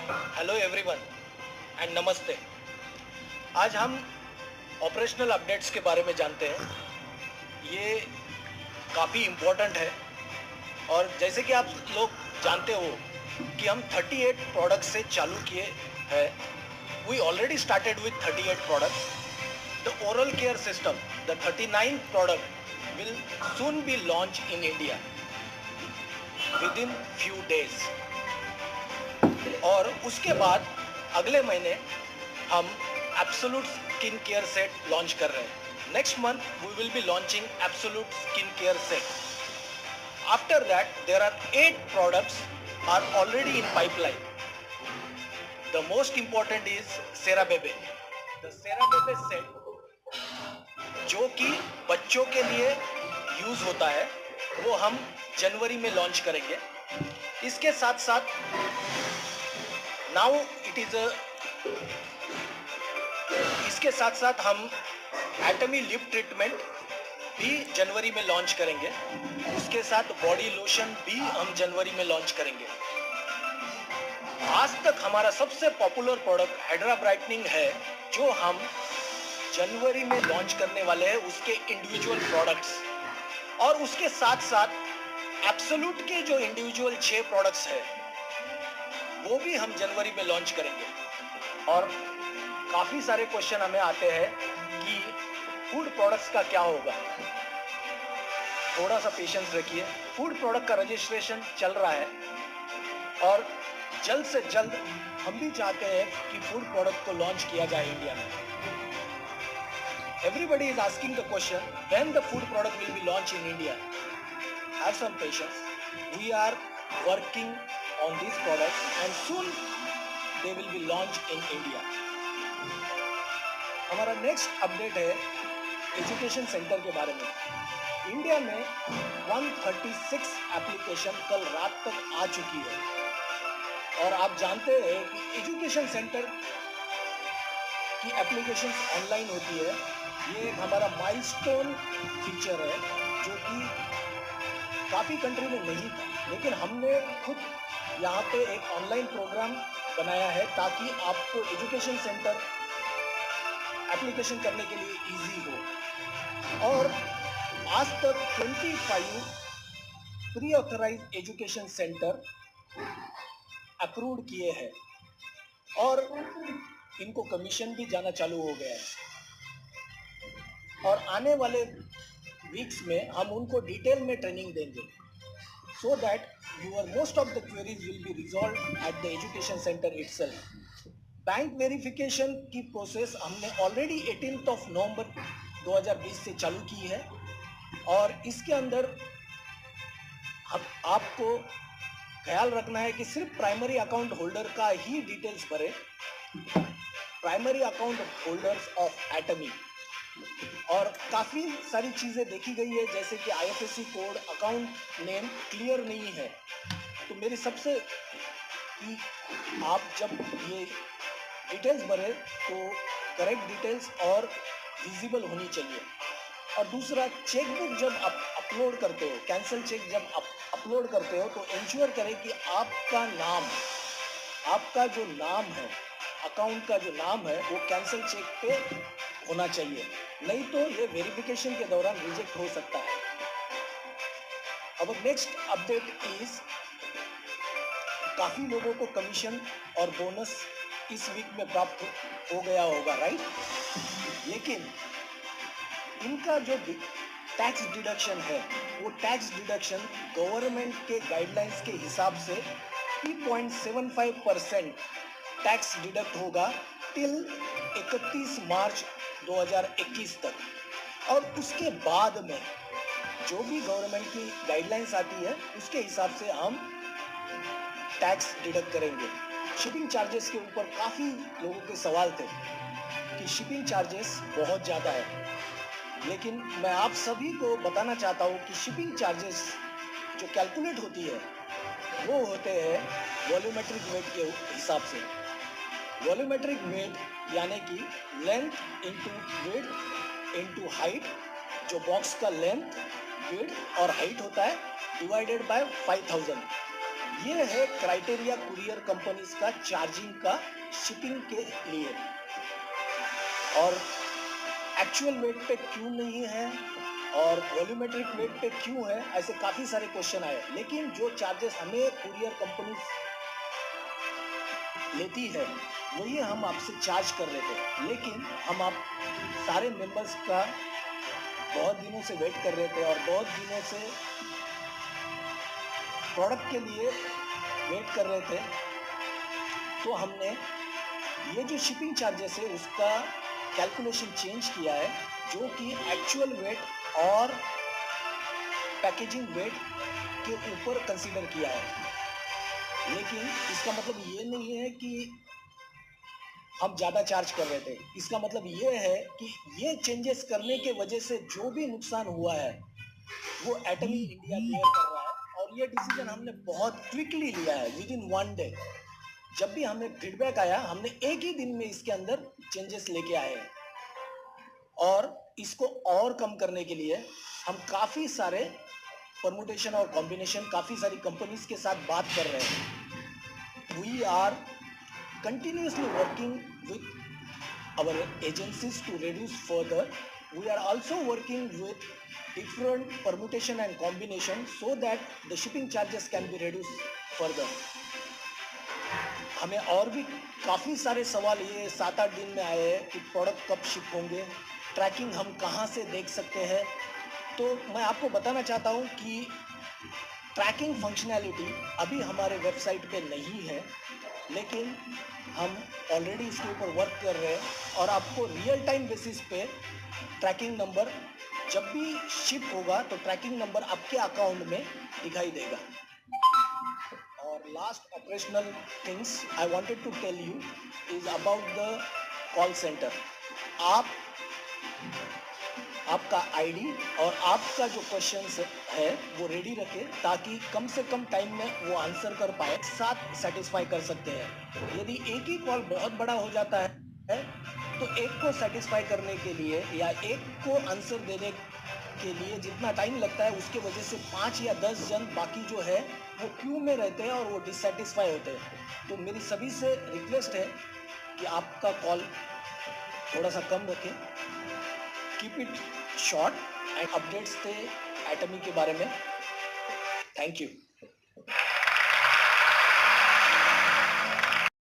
Hello everyone and नमस्ते। आज हम ऑपरेशनल अपडेट्स के बारे में जानते हैं। ये काफ़ी इम्पोर्टेंट है और जैसे कि आप लोग जानते हो कि हम 38 प्रोडक्ट से चालू किए हैं। We already started with 38 product. The oral care system, the 39 product will soon be launch in India within few days. और उसके बाद अगले महीने हम absolute skin care set launch कर रहे हैं। Next month we will be launching absolute skin care set. After that there are 8 products are already in pipeline. The most important is Cerabebe. The Cerabebe set जो कि बच्चों के लिए use होता है वो हम जनवरी में लॉन्च करेंगे। इसके साथ साथ नाउ इट इज इसके साथ साथ हम एटमी लिप ट्रीटमेंट भी जनवरी में लॉन्च करेंगे। उसके साथ बॉडी लोशन भी हम जनवरी में लॉन्च करेंगे। आज तक हमारा सबसे पॉपुलर प्रोडक्ट हाइड्रा ब्राइटनिंग है जो हम जनवरी में लॉन्च करने वाले हैं, उसके इंडिविजुअल प्रोडक्ट्स। और उसके साथ साथ एब्सोल्यूट के जो इंडिविजुअल 6 प्रोडक्ट्स है वो भी हम जनवरी में लॉन्च करेंगे। और काफ़ी सारे क्वेश्चन हमें आते हैं कि फूड प्रोडक्ट्स का क्या होगा। थोड़ा सा पेशेंस रखिए। फूड प्रोडक्ट का रजिस्ट्रेशन चल रहा है और जल्द से जल्द हम भी चाहते हैं कि फूड प्रोडक्ट को लॉन्च किया जाए इंडिया में। Everybody is asking the question when the food product will be launch in India. Have some patience, we are working on these products and soon they will be launched in India. हमारा next update है education centre के बारे में। India में 136 application कल रात तक आ चुकी है और आप जानते हैं कि एजुकेशन सेंटर की एप्लीकेशंस ऑनलाइन होती है। ये एक हमारा माइलस्टोन फीचर है जो कि काफ़ी कंट्री में नहीं था, लेकिन हमने खुद यहाँ पे एक ऑनलाइन प्रोग्राम बनाया है ताकि आपको एजुकेशन सेंटर एप्लीकेशन करने के लिए इजी हो। और आज तक 25 pre authorised education centre approved किए हैं और इनको कमीशन भी जाना चालू हो गया है। और आने वाले वीक्स में हम उनको डिटेल में ट्रेनिंग देंगे so that your most of the queries will be resolved at the education center itself. Bank verification की प्रोसेस हमने ऑलरेडी 18 नवंबर 2020 से चालू की है और इसके अंदर आपको ख्याल रखना है कि सिर्फ प्राइमरी अकाउंट होल्डर का ही डिटेल्स भरे। प्राइमरी अकाउंट होल्डर्स ऑफ एटमी और काफ़ी सारी चीज़ें देखी गई है, जैसे कि IFSC code, account name clear नहीं है। तो मेरी सबसे कि आप जब ये डिटेल्स भरें तो करेक्ट डिटेल्स और विजिबल होनी चाहिए। और दूसरा, चेकबुक जब आप अपलोड करते हो, कैंसिल चेक जब आप अपलोड करते हो तो इंश्योर करें कि आपका जो नाम है, अकाउंट का जो नाम है वो कैंसिल चेक पे होना चाहिए, नहीं तो ये वेरिफिकेशन के दौरान रिजेक्ट हो सकता है। अब नेक्स्ट अपडेट इज, काफी लोगों को कमीशन और बोनस इस वीक में प्राप्त हो गया होगा, राइट? लेकिन इनका जो टैक्स डिडक्शन है वो टैक्स डिडक्शन गवर्नमेंट के गाइडलाइंस के हिसाब से 3.75% टैक्स डिडक्ट होगा टिल 31 मार्च 2021 तक। और उसके बाद में जो भी गवर्नमेंट की गाइडलाइंस आती है उसके हिसाब से हम टैक्स डिडक्ट करेंगे। शिपिंग चार्जेस के ऊपर काफ़ी लोगों के सवाल थे कि शिपिंग चार्जेस बहुत ज़्यादा है, लेकिन मैं आप सभी को बताना चाहता हूँ कि शिपिंग चार्जेस जो कैलकुलेट होती है वो होते हैं वॉल्यूमेट्रिक वेट के हिसाब से। वॉल्यूमेट्रिक वेट यानी कि length into weight into height, जो बॉक्स का लेंथ, वेट और हाइट होता है, डिवाइडेड बाय 5000। ये है क्राइटेरिया कुरियर कंपनीज का चार्जिंग का शिपिंग के लिए। और एक्चुअल वेट पे क्यों नहीं है और वॉल्यूमेट्रिक वेट पे क्यों है, ऐसे काफी सारे क्वेश्चन आए। लेकिन जो चार्जेस हमें कुरियर कंपनी लेती है वही हम आपसे चार्ज कर रहे थे। लेकिन हम आप सारे मेंबर्स का बहुत दिनों से वेट कर रहे थे और बहुत दिनों से प्रोडक्ट के लिए वेट कर रहे थे, तो हमने ये जो शिपिंग चार्जेस है उसका कैलकुलेशन चेंज किया है, जो कि एक्चुअल वेट और पैकेजिंग वेट के ऊपर कंसीडर किया है। लेकिन इसका मतलब ये नहीं है कि हम ज़्यादा चार्ज कर रहे थे। इसका मतलब ये है कि ये चेंजेस करने के वजह से जो भी नुकसान हुआ है वो एटमी इंडिया बेयर कर रहा है। और ये डिसीजन हमने बहुत क्विकली लिया है, विद इन 1 डे। जब भी हमें फीडबैक आया हमने एक ही दिन में इसके अंदर चेंजेस लेके आए हैं। और इसको और कम करने के लिए हम काफ़ी सारे परमुटेशन और कॉम्बिनेशन काफ़ी सारी कंपनीज के साथ बात कर रहे हैं। We are continuously working with our agencies to reduce further. We are also working with different permutation and combination so that the shipping charges can be reduced further. हमें और भी काफ़ी सारे सवाल ये 7-8 दिन में आए हैं कि प्रोडक्ट कब शिप होंगे, ट्रैकिंग हम कहाँ से देख सकते हैं। तो मैं आपको बताना चाहता हूँ कि ट्रैकिंग फंक्शनैलिटी अभी हमारे वेबसाइट पे नहीं है, लेकिन हम ऑलरेडी इसके ऊपर वर्क कर रहे हैं और आपको रियल टाइम बेसिस पे ट्रैकिंग नंबर जब भी शिप होगा तो ट्रैकिंग नंबर आपके अकाउंट में दिखाई देगा। और last operational things I wanted to tell you is about the call centre. आपका आईडी और आपका जो क्वेश्चन है वो रेडी रखें ताकि कम से कम टाइम में वो आंसर कर पाए, साथ सेटिस्फाई कर सकते हैं। यदि एक ही कॉल बहुत बड़ा हो जाता है तो एक को सेटिस्फाई करने के लिए या एक को आंसर देने के लिए जितना टाइम लगता है उसके वजह से 5 या 10 जन बाकी जो है वो क्यू में रहते हैं और वो डिससेटिस्फाई होते हैं। तो मेरी सभी से रिक्वेस्ट है कि आपका कॉल थोड़ा सा कम रखें, keep it short and updates थे एटमी के बारे में। Thank you.